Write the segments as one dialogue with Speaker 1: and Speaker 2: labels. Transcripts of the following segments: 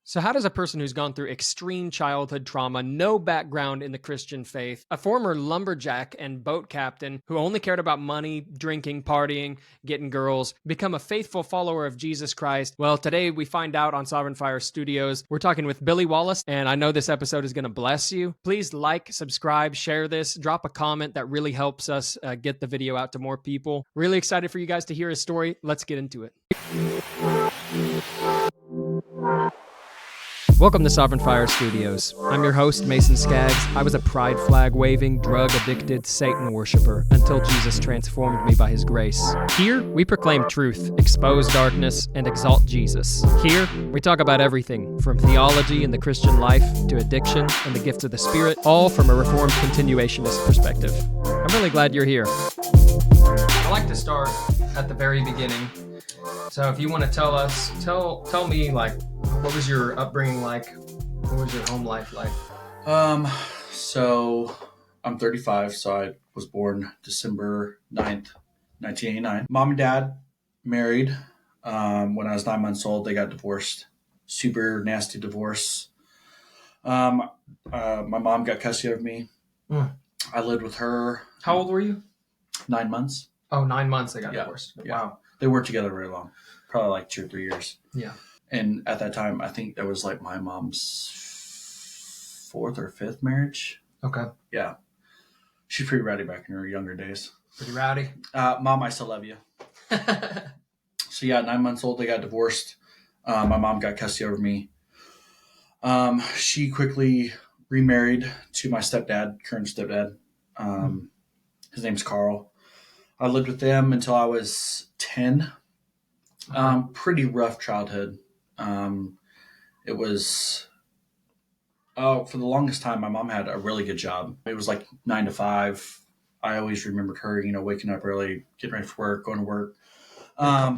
Speaker 1: So how does a person who's gone through extreme childhood trauma, no background in the Christian faith, a former lumberjack and boat captain who only cared about money, drinking, partying, getting girls, become a faithful follower of Jesus Christ? Well, today we find out on Sovereign Fire Studios. We're talking with Billy Wallace, and I know this episode is going to bless you. Please like, subscribe, share this, drop a comment. That really helps us get the video out to more people. Really excited for you guys to hear his story. Let's get into it. Welcome to Sovereign Fire Studios. I'm your host, Mason Skaggs. I was a pride flag waving, drug addicted Satan worshiper until Jesus transformed me by his grace. Here, we proclaim truth, expose darkness, and exalt Jesus. Here, we talk about everything from theology and the Christian life to addiction and the gifts of the Spirit, all from a Reformed continuationist perspective. I'm really glad you're here. I like to start at the very beginning. So if you want to tell me, like, what was your upbringing like? What was your home life like?
Speaker 2: So I'm 35, so I was born December 9th, 1989. Mom and dad married. When I was 9 months old, they got divorced. Super nasty divorce. My mom got custody of me. I lived with her.
Speaker 1: How old were you?
Speaker 2: 9 months.
Speaker 1: Oh, 9 months they got divorced.
Speaker 2: Yeah.
Speaker 1: Wow.
Speaker 2: They weren't together very long. Probably like 2 or 3 years.
Speaker 1: Yeah.
Speaker 2: And at that time, I think that was like my mom's 4th or 5th marriage.
Speaker 1: Okay.
Speaker 2: Yeah. She's pretty rowdy back in her younger days.
Speaker 1: Pretty rowdy.
Speaker 2: Mom, I still love you. So yeah, 9 months old, they got divorced. My mom got custody over me. She quickly remarried to my current stepdad. His name's Carl. I lived with them until I was 10. Pretty rough childhood. It was, for the longest time, my mom had a really good job. It was like 9 to 5. I always remembered her, waking up early, getting ready for work, going to work.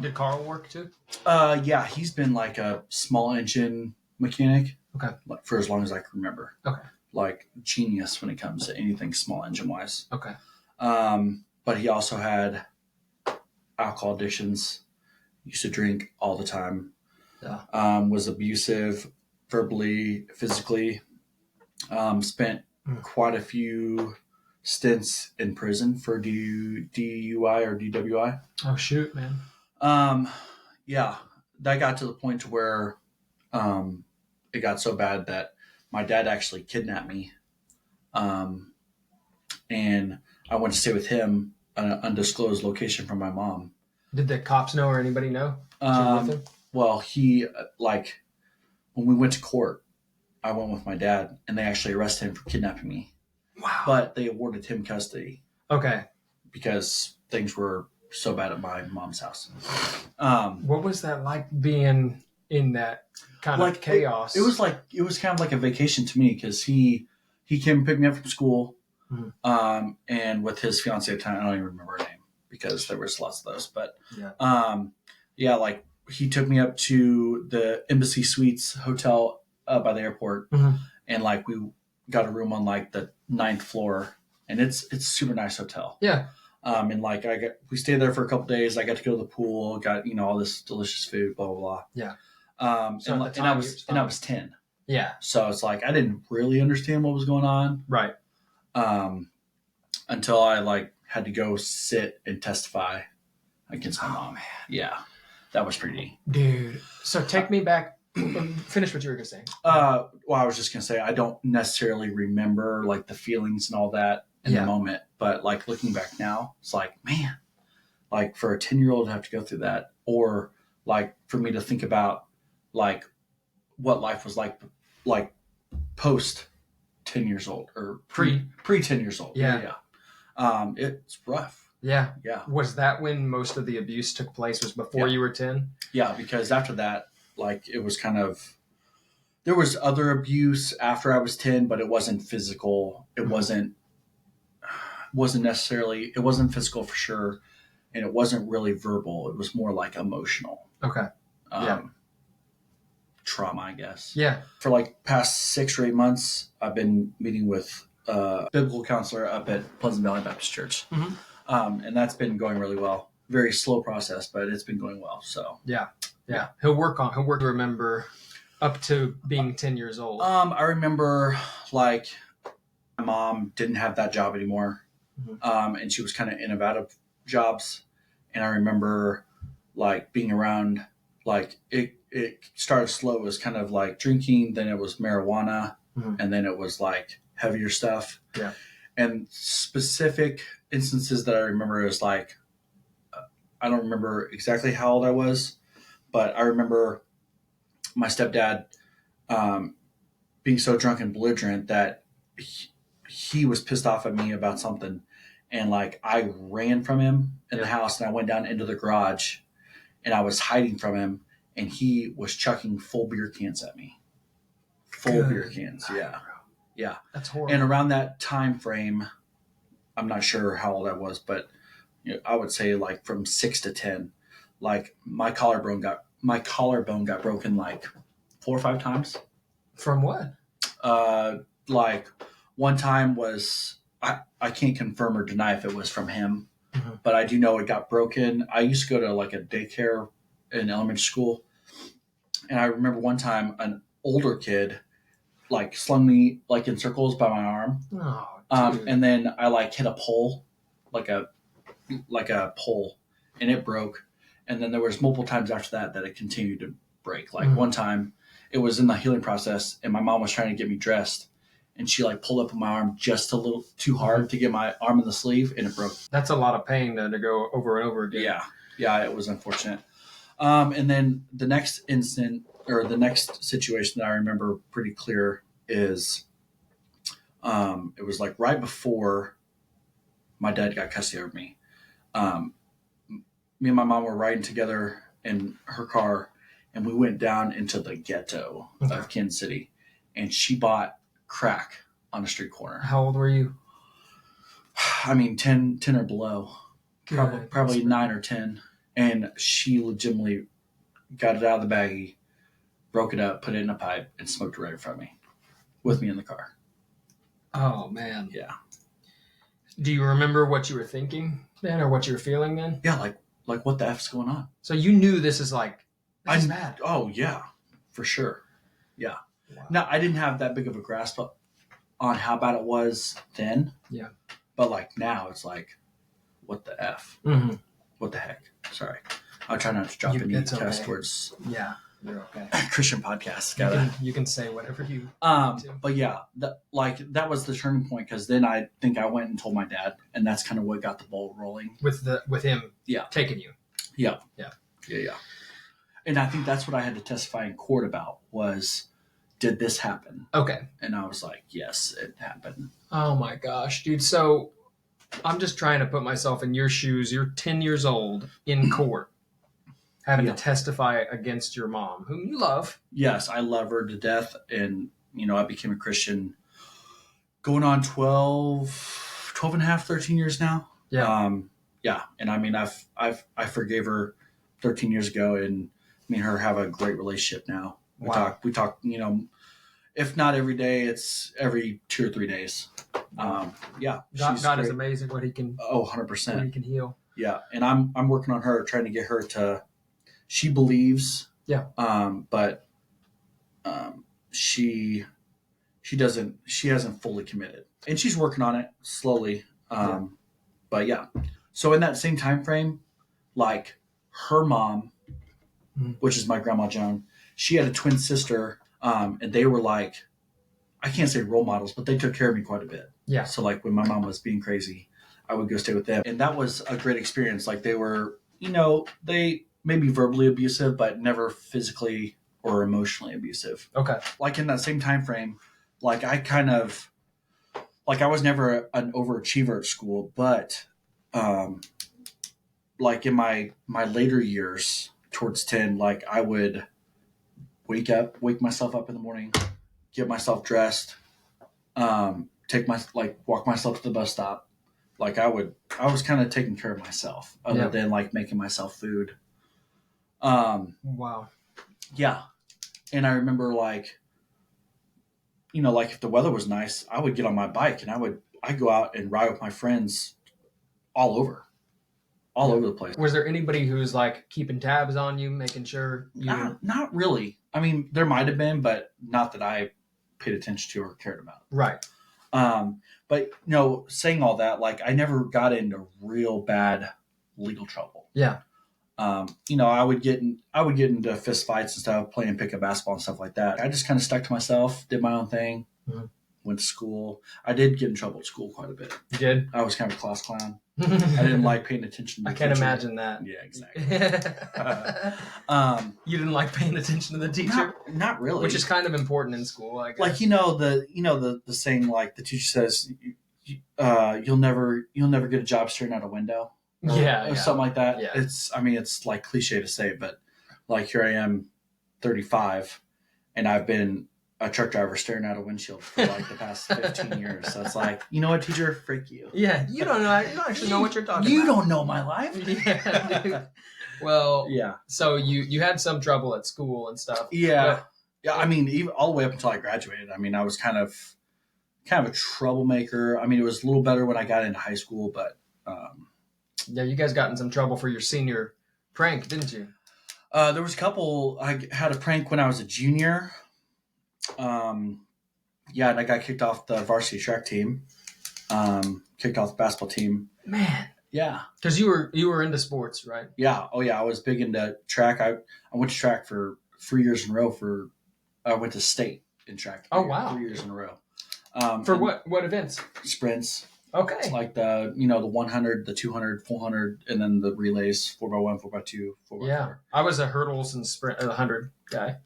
Speaker 1: Did Carl work too?
Speaker 2: Yeah, he's been like a small engine mechanic.
Speaker 1: Okay.
Speaker 2: For as long as I can remember.
Speaker 1: Okay.
Speaker 2: Like genius when it comes to anything small engine wise.
Speaker 1: Okay.
Speaker 2: But he also had alcohol addictions. Used to drink all the time.
Speaker 1: Yeah.
Speaker 2: Was abusive, verbally, physically. Spent quite a few stints in prison for DUI or DWI.
Speaker 1: Oh shoot, man.
Speaker 2: Yeah, that got to the point to where it got so bad that my dad actually kidnapped me. And I went to stay with him at an undisclosed location from my mom.
Speaker 1: Did the cops know or anybody know?
Speaker 2: Well, he, when we went to court, I went with my dad, and they actually arrested him for kidnapping me.
Speaker 1: Wow.
Speaker 2: But they awarded him custody.
Speaker 1: Okay.
Speaker 2: Because things were so bad at my mom's house.
Speaker 1: What was that like being in that kind of chaos?
Speaker 2: It was kind of like a vacation to me, because he came and picked me up from school, and with his fiance at the time, I don't even remember her name, because there was lots of those. But he took me up to the Embassy Suites Hotel by the airport, and we got a room on the 9th floor, and it's a super nice hotel.
Speaker 1: Yeah.
Speaker 2: And we stayed there for a couple days. I got to go to the pool, got all this delicious food, blah blah blah.
Speaker 1: Yeah.
Speaker 2: So and I was 10.
Speaker 1: Yeah.
Speaker 2: So it's I didn't really understand what was going on.
Speaker 1: Right.
Speaker 2: Until I had to go sit and testify against my mom.
Speaker 1: Man.
Speaker 2: Yeah. That was pretty.
Speaker 1: Dude. So take me back. Finish what you were going to say.
Speaker 2: Well, I was just going to say, I don't necessarily remember the feelings and all that in the moment, but looking back now, it's man, for a 10-year-old to have to go through that, or for me to think about what life was like post 10 years old or pre 10 years old.
Speaker 1: Yeah.
Speaker 2: It's rough.
Speaker 1: Yeah.
Speaker 2: Yeah.
Speaker 1: Was that when most of the abuse took place? Was before you were 10?
Speaker 2: Yeah, because after that, it was kind of, there was other abuse after I was 10, but it wasn't physical. It wasn't necessarily, it wasn't physical for sure. And it wasn't really verbal. It was more emotional.
Speaker 1: Okay.
Speaker 2: Trauma, I guess.
Speaker 1: Yeah.
Speaker 2: For past 6 or 8 months, I've been meeting with a biblical counselor up at Pleasant Valley Baptist Church. And that's been going really well. Very slow process, but it's been going well. So
Speaker 1: yeah. He'll work to remember Up to being 10 years old.
Speaker 2: I remember like my mom didn't have that job anymore. And she was kind of in and out of jobs. And I remember like being around, like it started slow. It was kind of like drinking, then it was marijuana, and then it was like heavier stuff.
Speaker 1: Yeah.
Speaker 2: And specific instances that I remember is like, I don't remember exactly how old I was, but I remember my stepdad being so drunk and belligerent that he was pissed off at me about something. And like I ran from him in the house and I went down into the garage and I was hiding from him and he was chucking full beer cans at me. Full beer cans. Yeah. Yeah.
Speaker 1: That's horrible.
Speaker 2: And around that time frame, I'm not sure how old I was, but I would say like from 6 to 10, like my collarbone got broken like 4 or 5 times.
Speaker 1: From what?
Speaker 2: Like one time was, I can't confirm or deny if it was from him, but I do know it got broken. I used to go to like a daycare in elementary school. And I remember one time an older kid like slung me like in circles by my arm.
Speaker 1: Oh, dude.
Speaker 2: And then I like hit a pole, like a pole, and it broke. And then there was multiple times after that it continued to break. Like one time it was in the healing process and my mom was trying to get me dressed and she like pulled up on my arm just a little too hard to get my arm in the sleeve and it broke.
Speaker 1: That's a lot of pain to go over and over again.
Speaker 2: Yeah, it was unfortunate. And then the next situation that I remember pretty clear is it was like right before my dad got custody of me. Me and my mom were riding together in her car and we went down into the ghetto of Kansas City and she bought crack on a street corner.
Speaker 1: How old were you?
Speaker 2: I mean, 10 or below, probably 9 or 10. And she legitimately got it out of the baggie, broke it up, put it in a pipe, and smoked it right in front of me with me in the car.
Speaker 1: Oh, man.
Speaker 2: Yeah.
Speaker 1: Do you remember what you were thinking then or what you were feeling then?
Speaker 2: Yeah, like what the F's going on?
Speaker 1: So you knew this is bad.
Speaker 2: Oh, yeah, for sure. Yeah.
Speaker 1: Wow.
Speaker 2: Now, I didn't have that big of a grasp on how bad it was then.
Speaker 1: Yeah.
Speaker 2: But like now, it's like, what the F?
Speaker 1: Mm-hmm.
Speaker 2: What the heck? Sorry. I'll try not to drop any cuss words.
Speaker 1: Yeah, you're okay.
Speaker 2: Christian podcast.
Speaker 1: You can say whatever you
Speaker 2: want to. But yeah, that was the turning point because then I think I went and told my dad, and that's kind of what got the ball rolling.
Speaker 1: With him taking you.
Speaker 2: Yeah. And I think that's what I had to testify in court about was, did this happen?
Speaker 1: Okay.
Speaker 2: And I was like, yes, it happened.
Speaker 1: Oh my gosh, dude. So I'm just trying to put myself in your shoes. You're 10 years old in court, having to testify against your mom, whom you love.
Speaker 2: Yes, I love her to death. And, I became a Christian going on 12 and a half, 13 years now.
Speaker 1: Yeah.
Speaker 2: Yeah. And I mean, I forgave her 13 years ago and me and her have a great relationship now. We talk, if not every day, it's every 2 or 3 days. Yeah.
Speaker 1: God is amazing what he can.
Speaker 2: 100%.
Speaker 1: What he can heal.
Speaker 2: Yeah. And I'm working on her, trying to get her to, she believes.
Speaker 1: Yeah.
Speaker 2: But she hasn't fully committed and she's working on it slowly. But yeah. So in that same time frame, like her mom, which is my grandma Joan, she had a twin sister, and they were like, I can't say role models, but they took care of me quite a bit.
Speaker 1: Yeah.
Speaker 2: So like when my mom was being crazy, I would go stay with them. And that was a great experience. Like they were, they may be verbally abusive, but never physically or emotionally abusive.
Speaker 1: Okay.
Speaker 2: Like in that same time frame, like I kind of, like I was never an overachiever at school, but like in my later years towards 10, like I would wake myself up in the morning, get myself dressed, walk myself to the bus stop. Like I was kind of taking care of myself other than like making myself food.
Speaker 1: Wow.
Speaker 2: Yeah. And I remember like if the weather was nice, I would get on my bike and I'd go out and ride with my friends all over the place.
Speaker 1: Was there anybody who's like keeping tabs on you, making sure you?
Speaker 2: Not really. I mean, there might have been, but not that I paid attention to or cared about.
Speaker 1: Right.
Speaker 2: But saying all that, like I never got into real bad legal trouble.
Speaker 1: Yeah.
Speaker 2: I would get into fist fights and stuff, playing pickup basketball and stuff like that. I just kind of stuck to myself, did my own thing, went to school. I did get in trouble at school quite a bit.
Speaker 1: You did?
Speaker 2: I was kind of a class clown. I didn't like paying attention to the
Speaker 1: I can't
Speaker 2: teacher.
Speaker 1: imagine that.
Speaker 2: Yeah, exactly.
Speaker 1: You didn't like paying attention to the teacher?
Speaker 2: Not really.
Speaker 1: Which is kind of important in school, I guess.
Speaker 2: Like the saying, like the teacher says, you'll never get a job staring out a window. Or something like that. Yeah. It's like cliche to say, but like here I am, 35, and I've been a truck driver staring out a windshield for like the past 15 years. So it's like, you know what, teacher, freak you.
Speaker 1: Yeah, you don't know. You don't actually know what you're talking about.
Speaker 2: You don't know my life.
Speaker 1: Yeah, dude. Well, yeah. So you had some trouble at school and stuff.
Speaker 2: Yeah, yeah. I mean, even all the way up until I graduated. I mean, I was kind of a troublemaker. I mean, it was a little better when I got into high school, but.
Speaker 1: Yeah, you guys got in some trouble for your senior prank, didn't you?
Speaker 2: There was a couple. I had a prank when I was a junior. And I got kicked off the varsity track team. Kicked off the basketball team.
Speaker 1: Man.
Speaker 2: Yeah.
Speaker 1: Because you were into sports, right?
Speaker 2: Yeah. Oh, yeah. I was big into track. I went to track for 3 years in a row. I went to state in track.
Speaker 1: Oh, wow.
Speaker 2: 3 years in a row.
Speaker 1: For what events?
Speaker 2: Sprints.
Speaker 1: Okay.
Speaker 2: It's like the 100, the 200, 400, and then the relays, 4x1, 4x2, 4x4.
Speaker 1: Yeah. I was a hurdles and sprint 100 guy.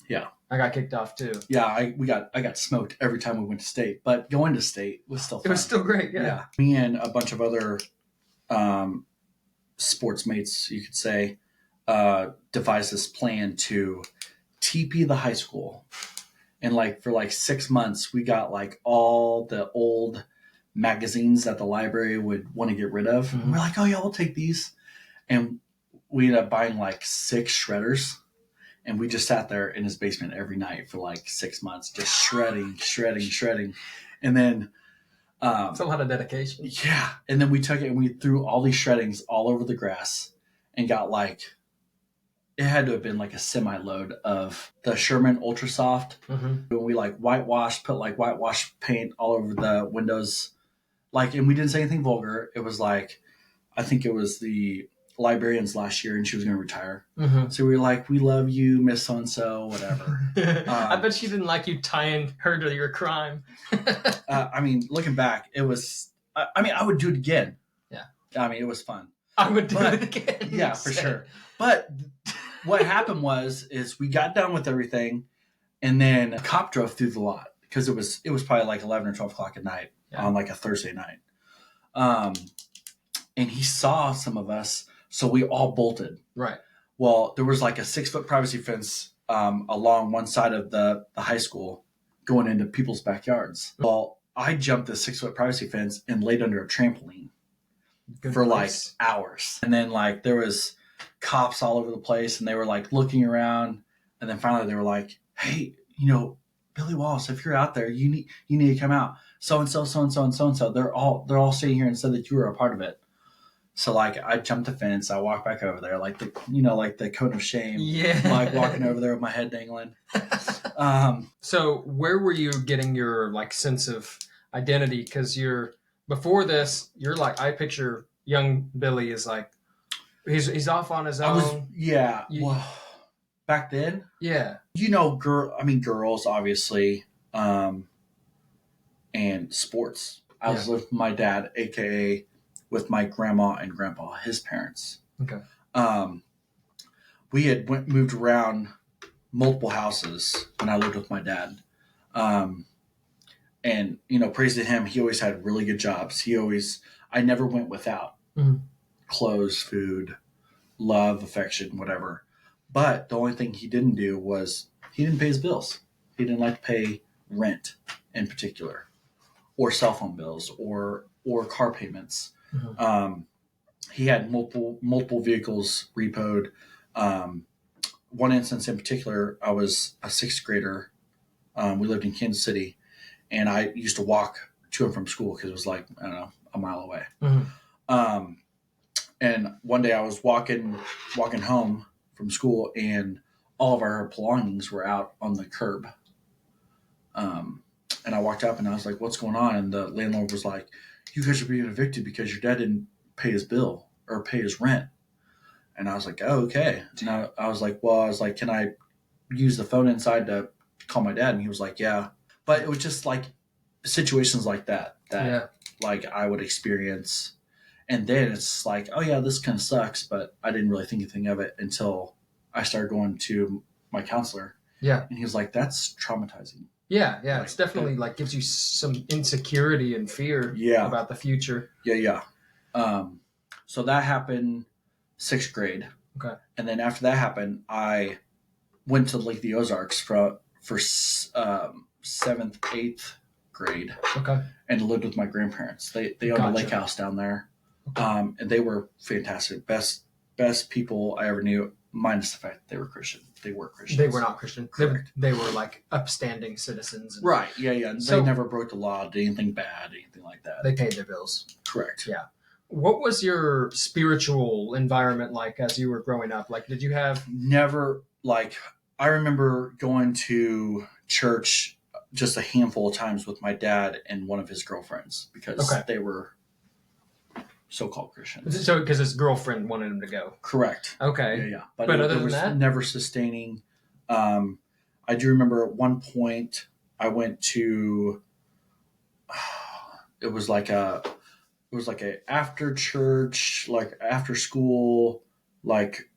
Speaker 2: Yeah.
Speaker 1: I got kicked off too.
Speaker 2: Yeah, I got smoked every time we went to state, but going to state was still fun.
Speaker 1: It was still great, yeah.
Speaker 2: Me and a bunch of other sports mates, you could say, devised this plan to TP the high school. And for 6 months, we got all the old magazines that the library would want to get rid of. Mm-hmm. We're like, oh yeah, we'll take these. And we ended up buying 6 shredders. And we just sat there in his basement every night for 6 months, just shredding. And then
Speaker 1: it's a lot of dedication.
Speaker 2: Yeah. And then we took it and we threw all these shreddings all over the grass and got it had to have been a semi-load of the Sherman Ultra Soft. Mm-hmm. When we whitewashed, put whitewash paint all over the windows. And we didn't say anything vulgar. It was I think it was the librarian's last year and she was going to retire. Mm-hmm. So we were we love you, Miss So-and-so, whatever.
Speaker 1: I bet she didn't like you tying her to your crime.
Speaker 2: Looking back, it was, I would do it again.
Speaker 1: Yeah.
Speaker 2: It was fun.
Speaker 1: I would do it again.
Speaker 2: Yeah, for sure. But what happened is we got done with everything and then a cop drove through the lot because it was probably 11 or 12 o'clock at night on a Thursday night. And he saw some of us, so we all bolted.
Speaker 1: Right.
Speaker 2: Well, there was a 6-foot privacy fence along one side of the high school going into people's backyards. Well, I jumped the 6-foot privacy fence and laid under a trampoline for hours. And then there was cops all over the place and they were looking around. And then finally they were hey, Billy Wallace, if you're out there, you need to come out. So-and-so, so-and-so, and so-and-so. They're all sitting here and said that you were a part of it. So I jumped the fence. I walked back over there, the cone of shame.
Speaker 1: Yeah.
Speaker 2: Walking over there with my head dangling.
Speaker 1: So where were you getting your sense of identity? Because before this, you're I picture young Billy is he's off on his own.
Speaker 2: Back then.
Speaker 1: Yeah.
Speaker 2: Girls obviously, and sports. I was with my dad, AKA. With my grandma and grandpa, his parents.
Speaker 1: Okay.
Speaker 2: We had moved around multiple houses when I lived with my dad. And praise to him, he always had really good jobs. I never went without clothes, food, love, affection, whatever. But the only thing he didn't do was he didn't pay his bills. He didn't like to pay rent in particular, or cell phone bills, or car payments. Mm-hmm. He had multiple vehicles repoed. One instance in particular, I was a 6th grader. We lived in Kansas City, and I used to walk to and from school because it was a mile away. And one day I was walking home from school, and all of our belongings were out on the curb. And I walked up and I was like, what's going on? And the landlord was like, you guys are being evicted because your dad didn't pay his bill or pay his rent. And I was like, oh, okay. And I was like, can I use the phone inside to call my dad? And he was like, yeah. But it was just like situations like that like I would experience. And then it's like, oh yeah, this kind of sucks. But I didn't really think anything of it until I started going to my counselor.
Speaker 1: Yeah.
Speaker 2: And he was like, that's traumatizing.
Speaker 1: Yeah. Like, it's definitely like gives you some insecurity and fear about the future.
Speaker 2: Yeah. So that happened 6th grade.
Speaker 1: Okay.
Speaker 2: And then after that happened, I went to Lake the Ozarks for 7th, 8th grade.
Speaker 1: Okay.
Speaker 2: And lived with my grandparents. They owned a lake house down there. Okay. And they were fantastic. Best people I ever knew, minus the fact that they were Christian. They were Christians.
Speaker 1: They were not Christian. They were like upstanding citizens.
Speaker 2: Right. Yeah. So, they never broke the law, did anything bad, anything like that.
Speaker 1: They paid their bills.
Speaker 2: Correct.
Speaker 1: Yeah. What was your spiritual environment like as you were growing up? Like, did you have...
Speaker 2: Never, like, I remember going to church just a handful of times with my dad and one of his girlfriends because they were so-called Christians.
Speaker 1: So, because his girlfriend wanted him to go.
Speaker 2: Correct.
Speaker 1: Okay.
Speaker 2: Yeah.
Speaker 1: But other than that?
Speaker 2: Never sustaining. I do remember at one point I went to, it was like a after church, like after school, like,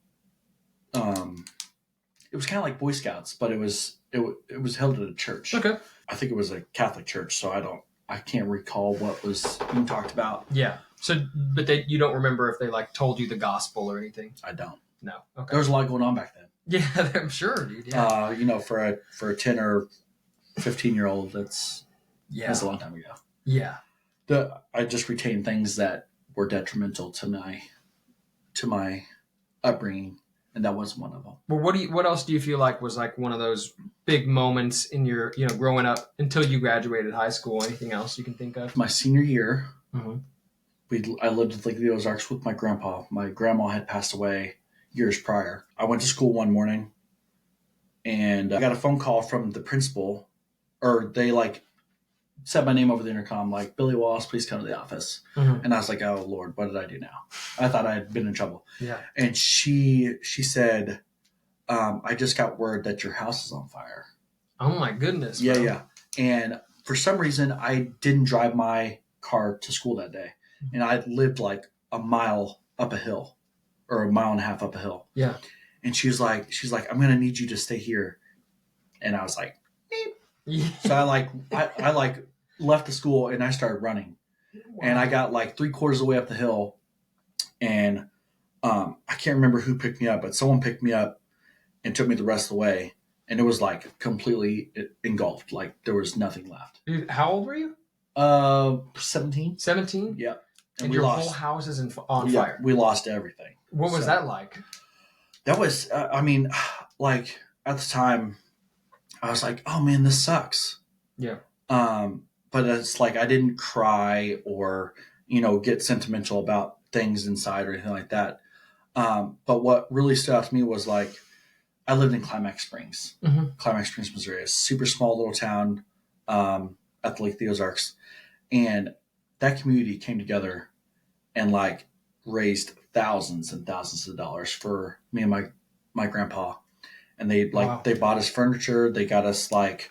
Speaker 2: it was kind of like Boy Scouts, but it was held at a church.
Speaker 1: Okay.
Speaker 2: I think it was a Catholic church, so I can't recall what was being talked about.
Speaker 1: Yeah. So, but you don't remember if they like told you the gospel or anything?
Speaker 2: I don't.
Speaker 1: No. Okay.
Speaker 2: There was a lot going on back then.
Speaker 1: Yeah, I'm sure, dude. Yeah.
Speaker 2: For a 10 or 15-year-old, that's a long time ago.
Speaker 1: Yeah.
Speaker 2: I just retained things that were detrimental to my upbringing, and that wasn't one of them.
Speaker 1: Well, what else do you feel like was like one of those big moments in your, growing up until you graduated high school? Anything else you can think of?
Speaker 2: My senior year,
Speaker 1: mm-hmm.
Speaker 2: I lived in Lake the Ozarks with my grandpa. My grandma had passed away years prior. I went to school one morning, and I got a phone call from the principal, or they like said my name over the intercom, like, Billy Wallace, please come to the office. Mm-hmm. And I was like, oh Lord, what did I do now? I thought I had been in trouble.
Speaker 1: Yeah.
Speaker 2: And she said, I just got word that your house is on fire.
Speaker 1: Oh my goodness.
Speaker 2: Yeah,
Speaker 1: bro.
Speaker 2: yeah. And for some reason, I didn't drive my car to school that day. And I lived like a mile up a hill, or a mile and a half up a hill.
Speaker 1: Yeah.
Speaker 2: And she's like, I'm going to need you to stay here. And I was like, beep. Yeah. So I left the school and I started running. Wow. And I got like 3/4 of the way up the hill, and I can't remember who picked me up, but someone picked me up and took me the rest of the way. And it was like completely engulfed. Like there was nothing left.
Speaker 1: Dude, how old were you?
Speaker 2: 17.
Speaker 1: 17?
Speaker 2: Yeah.
Speaker 1: And your whole house is on fire.
Speaker 2: We lost everything.
Speaker 1: What was that like?
Speaker 2: That was, like at the time, I was like, oh man, this sucks.
Speaker 1: Yeah.
Speaker 2: But it's like I didn't cry or, get sentimental about things inside or anything like that. But what really stood out to me was like, I lived in Climax Springs, Missouri, a super small little town at the Lake of the Ozarks. And that community came together and like raised thousands and thousands of dollars for me and my grandpa. And they they bought us furniture. They got us like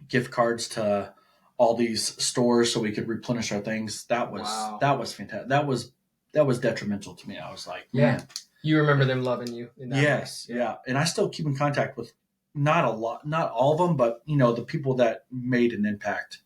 Speaker 2: gift cards to all these stores so we could replenish our things. That was fantastic. That was detrimental to me. I was like, man.
Speaker 1: You remember them loving you in that
Speaker 2: Yes,
Speaker 1: way?
Speaker 2: Yeah. And I still keep in contact with not all of them, but the people that made an impact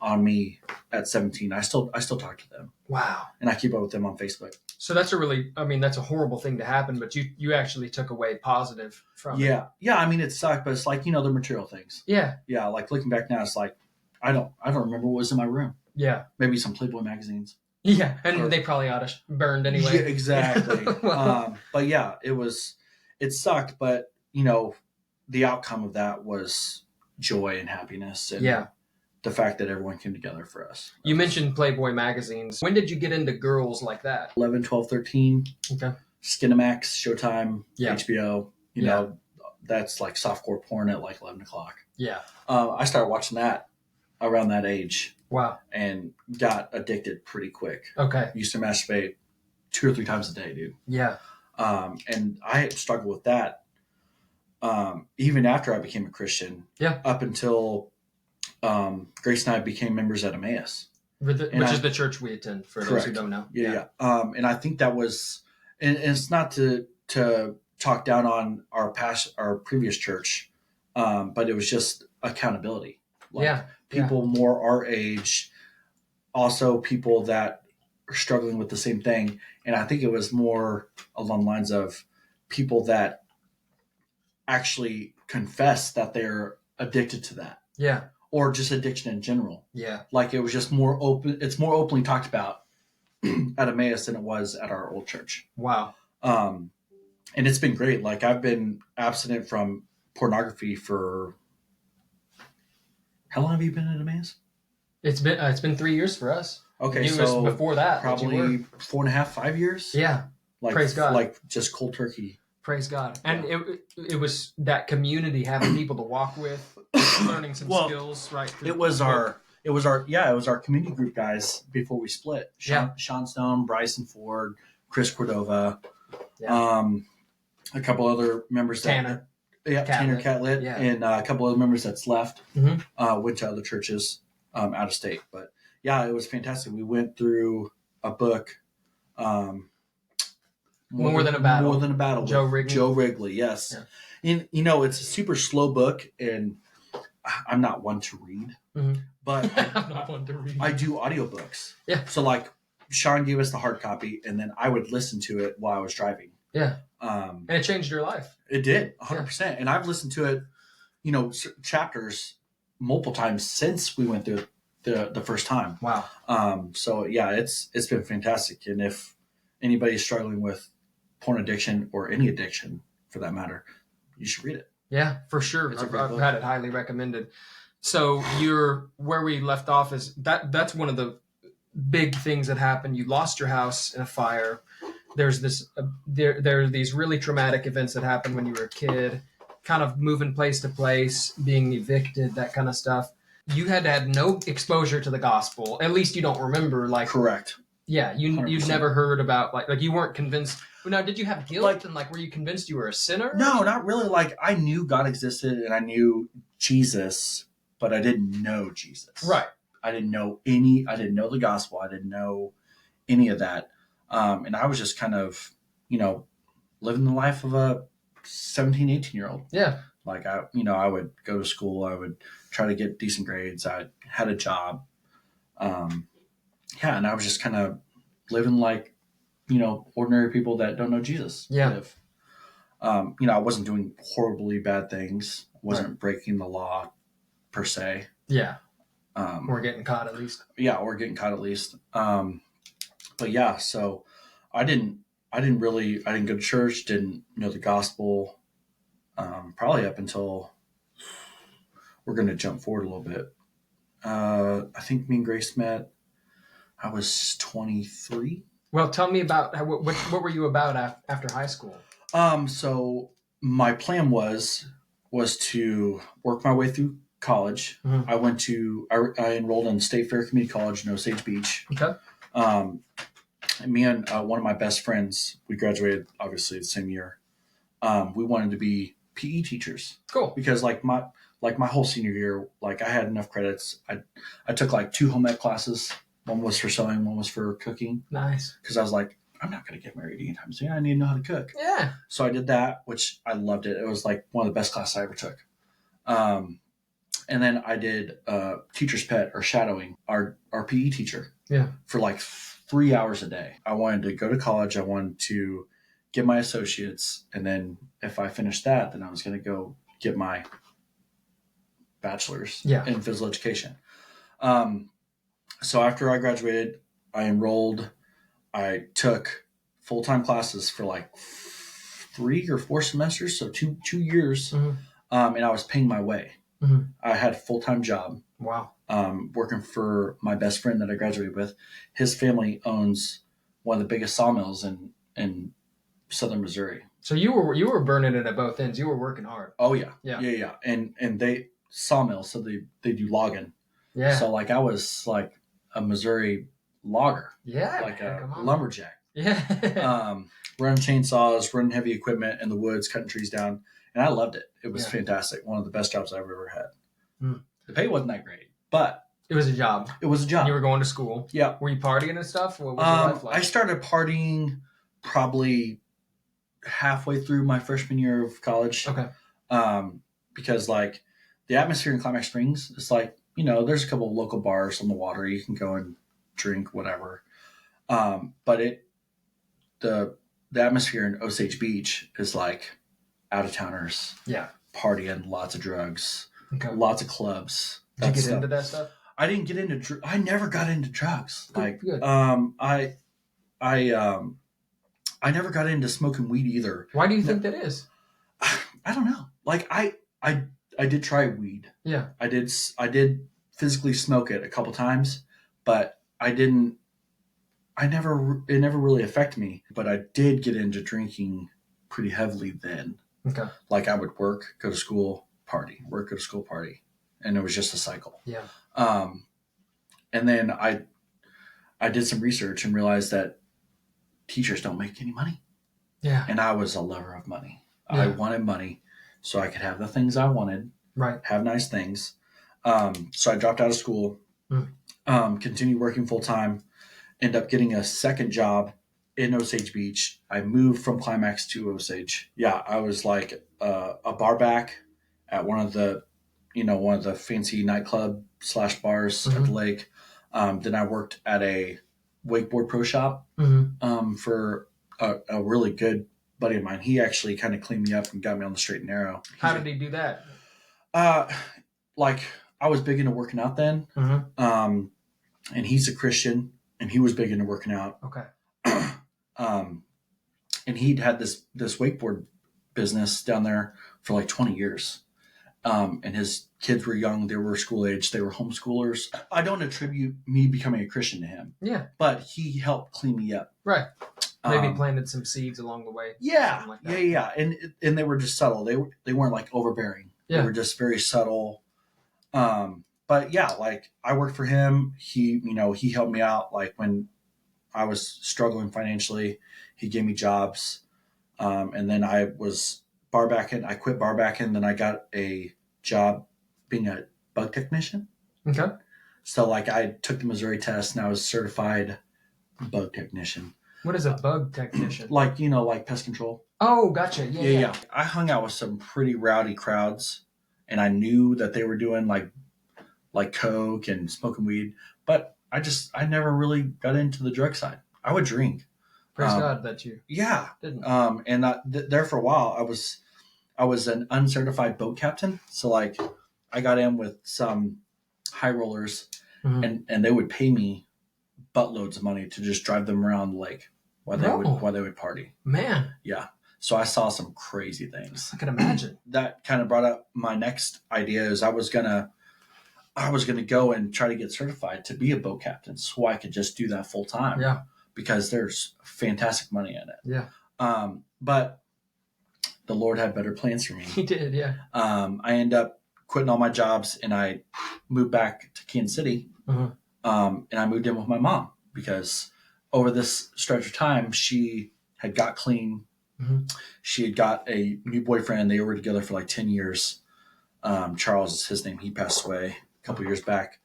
Speaker 2: on me at 17. I still talk to them.
Speaker 1: Wow.
Speaker 2: And I keep up with them on Facebook.
Speaker 1: So that's that's a horrible thing to happen, but you actually took away positive from it.
Speaker 2: Yeah. It sucked, but it's like, the material things.
Speaker 1: Yeah.
Speaker 2: Yeah. Like looking back now, it's like, I don't remember what was in my room.
Speaker 1: Yeah.
Speaker 2: Maybe some Playboy magazines.
Speaker 1: Yeah. And they probably burned anyway.
Speaker 2: Yeah, exactly. But yeah, it sucked, but the outcome of that was joy and happiness. And the fact that everyone came together for us.
Speaker 1: You mentioned Playboy magazines. When did you get into girls like that?
Speaker 2: 11, 12, 13.
Speaker 1: Okay.
Speaker 2: Skinamax, Showtime, HBO. You know, that's like softcore porn at like 11 o'clock.
Speaker 1: Yeah.
Speaker 2: I started watching that around that age.
Speaker 1: Wow.
Speaker 2: And got addicted pretty quick.
Speaker 1: Okay.
Speaker 2: Used to masturbate 2 or 3 times a day, dude.
Speaker 1: Yeah.
Speaker 2: And I struggled with that even after I became a Christian.
Speaker 1: Yeah.
Speaker 2: Up until Grace and I became members at Emmaus.
Speaker 1: Which is the church we attend, for those who don't know.
Speaker 2: Yeah. And I think that was, and it's not to talk down on our previous church, but it was just accountability. Like people more our age, also people that are struggling with the same thing. And I think it was more along the lines of people that actually confess that they're addicted to that.
Speaker 1: Yeah.
Speaker 2: Or just addiction in general.
Speaker 1: Yeah.
Speaker 2: Like it was just more open. It's more openly talked about at Emmaus than it was at our old church.
Speaker 1: Wow.
Speaker 2: And it's been great. Like I've been abstinent from pornography for, how long have you been at Emmaus?
Speaker 1: It's been 3 years for us.
Speaker 2: Okay, so
Speaker 1: before that,
Speaker 2: probably 4.5, 5 years.
Speaker 1: Yeah.
Speaker 2: Like,
Speaker 1: praise God.
Speaker 2: Like just cold turkey.
Speaker 1: Praise God. And it was that community, having people to walk with, learning some skills, right?
Speaker 2: It was our community group guys before we split. Sean Stone, Bryson Ford, Chris Cordova, a couple other members.
Speaker 1: Tanner
Speaker 2: Catlett, and a couple other members that's left. Went to other churches out of state, but yeah, it was fantastic. We went through a book. More than a battle.
Speaker 1: Joe
Speaker 2: Wrigley, yes. Yeah. And it's a super slow book, and I'm not one to read, but
Speaker 1: I'm not one to read.
Speaker 2: I do audiobooks.
Speaker 1: Yeah.
Speaker 2: So like Sean gave us the hard copy, and then I would listen to it while I was driving.
Speaker 1: Yeah. And it changed your life.
Speaker 2: It did, 100%. Yeah. And I've listened to it, chapters multiple times since we went through the first time.
Speaker 1: Wow.
Speaker 2: So yeah, it's been fantastic. And if anybody's struggling with porn addiction or any addiction for that matter, you should read it.
Speaker 1: Yeah, for sure. I've had it highly recommended. So where we left off is that's one of the big things that happened. You lost your house in a fire. There's there are these really traumatic events that happened when you were a kid, kind of moving place to place, being evicted, that kind of stuff. You had no exposure to the gospel. At least you don't remember. Like,
Speaker 2: correct.
Speaker 1: Yeah, you'd never heard about like you weren't convinced. Now, did you have guilt and were you convinced you were a sinner?
Speaker 2: No, not really. Like I knew God existed and I knew Jesus, but I didn't know Jesus.
Speaker 1: Right.
Speaker 2: I didn't know the gospel. I didn't know any of that. And I was just kind of, living the life of a 17, 18-year-old.
Speaker 1: Yeah.
Speaker 2: Like I would go to school. I would try to get decent grades. I had a job. And I was just kind of living like, ordinary people that don't know Jesus live. I wasn't doing horribly bad things. I wasn't breaking the law per se.
Speaker 1: Yeah. Or getting caught at least.
Speaker 2: Yeah, or getting caught at least. But yeah, so I didn't go to church, didn't know the gospel, probably up until, we're going to jump forward a little bit. I think me and Grace met, I was 23.
Speaker 1: Well, tell me about what were you about after high school?
Speaker 2: So my plan was to work my way through college. Mm-hmm. I enrolled in State Fair Community College in Osage Beach.
Speaker 1: Okay.
Speaker 2: Me and one of my best friends, we graduated obviously the same year. We wanted to be PE teachers.
Speaker 1: Cool.
Speaker 2: Because like my whole senior year, like I had enough credits. I took like 2 home ec classes. One was for sewing, one was for cooking.
Speaker 1: Nice. Because
Speaker 2: I was like, I'm not going to get married anytime soon. I need to know how to cook.
Speaker 1: Yeah.
Speaker 2: So I did that, which I loved it. It was like one of the best classes I ever took. And then I did teacher's pet or shadowing our PE teacher.
Speaker 1: Yeah.
Speaker 2: For like 3 hours a day. I wanted to go to college. I wanted to get my associates. And then if I finished that, then I was going to go get my bachelor's in physical education. So after I graduated, I enrolled. I took full-time classes for like 3 or 4 semesters, so two years, mm-hmm. And I was paying my way. Mm-hmm. I had a full-time job.
Speaker 1: Wow.
Speaker 2: Working for my best friend that I graduated with. His family owns one of the biggest sawmills in southern Missouri.
Speaker 1: So you were burning it at both ends. You were working hard.
Speaker 2: Oh yeah.
Speaker 1: Yeah.
Speaker 2: Yeah. And they sawmill, so they do logging.
Speaker 1: Yeah.
Speaker 2: So like I was like a Missouri logger.
Speaker 1: Yeah.
Speaker 2: Like a
Speaker 1: Come on.
Speaker 2: lumberjack.
Speaker 1: Yeah.
Speaker 2: Running chainsaws, running heavy equipment in the woods, cutting trees down. And I loved it. It was fantastic. One of the best jobs I've ever had. The pay wasn't that great, but
Speaker 1: it was a job.
Speaker 2: It was a job.
Speaker 1: And you were going to school.
Speaker 2: Yeah.
Speaker 1: Were you partying and stuff? What was your life like?
Speaker 2: I started partying probably halfway through my freshman year of college.
Speaker 1: Okay.
Speaker 2: Because like the atmosphere in Climax Springs, it's like, there's a couple of local bars on the water. You can go and drink whatever. But the atmosphere in Osage Beach is like out of towners.
Speaker 1: Yeah. Partying,
Speaker 2: lots of drugs, lots of clubs.
Speaker 1: Did you get into that stuff?
Speaker 2: I didn't get into. I never got into drugs.
Speaker 1: Good.
Speaker 2: I never got into smoking weed either.
Speaker 1: Why do you think that is?
Speaker 2: I don't know. Like I did try weed.
Speaker 1: Yeah.
Speaker 2: I did physically smoke it a couple times, but it never really affected me. But I did get into drinking pretty heavily then.
Speaker 1: Okay.
Speaker 2: Like I would work, go to school, party, work, go to school, party. And it was just a cycle.
Speaker 1: Yeah.
Speaker 2: And then I did some research and realized that teachers don't make any money.
Speaker 1: Yeah.
Speaker 2: And I was a lover of money.
Speaker 1: Yeah.
Speaker 2: I wanted money so I could have the things I wanted.
Speaker 1: Right.
Speaker 2: Have nice things. So I dropped out of school, continued working full time, ended up getting a second job in Osage Beach. I moved from Climax to Osage. Yeah, I was like a bar back at one of the fancy nightclub / bars at the lake. Then I worked at a wakeboard pro shop for a really good buddy of mine. He actually kind of cleaned me up and got me on the straight and narrow.
Speaker 1: How did he do that?
Speaker 2: Like I was big into working out then. And he's a Christian and he was big into working out.
Speaker 1: Okay.
Speaker 2: And he'd had this wakeboard business down there for like 20 years. And his kids were young. They were school age. They were homeschoolers. I don't attribute me becoming a Christian to him.
Speaker 1: Yeah.
Speaker 2: But he helped clean me up.
Speaker 1: Right. Maybe planted some seeds along the way.
Speaker 2: Yeah.
Speaker 1: Like that.
Speaker 2: Yeah. And they were just subtle. They weren't like overbearing.
Speaker 1: Yeah.
Speaker 2: They were just very subtle. But yeah, like I worked for him. He helped me out. Like when I was struggling financially, he gave me jobs. And then I was bar backing. I quit bar backing. Then I got a job being a bug technician.
Speaker 1: Okay.
Speaker 2: So like I took the Missouri test and I was certified bug technician.
Speaker 1: What is a bug technician?
Speaker 2: Like, like pest control.
Speaker 1: Oh, gotcha. Yeah.
Speaker 2: I hung out with some pretty rowdy crowds and I knew that they were doing like coke and smoking weed, but I never really got into the drug side. I would drink.
Speaker 1: Praise God that you didn't.
Speaker 2: And there for a while, I was an uncertified boat captain. So like I got in with some high rollers and they would pay me buttloads of money to just drive them around the lake while they would party.
Speaker 1: Man.
Speaker 2: Yeah. So I saw some crazy things.
Speaker 1: I can imagine.
Speaker 2: That kind of brought up my next idea is I was gonna go and try to get certified to be a boat captain so I could just do that full time.
Speaker 1: Yeah.
Speaker 2: Because there's fantastic money in it.
Speaker 1: Yeah.
Speaker 2: But the Lord had better plans for me.
Speaker 1: He did, yeah.
Speaker 2: I ended up quitting all my jobs and I moved back to Kansas City. And I moved in with my mom because over this stretch of time, she had got clean. She had got a new boyfriend. They were together for like 10 years. Charles is his name. He passed away a couple years back.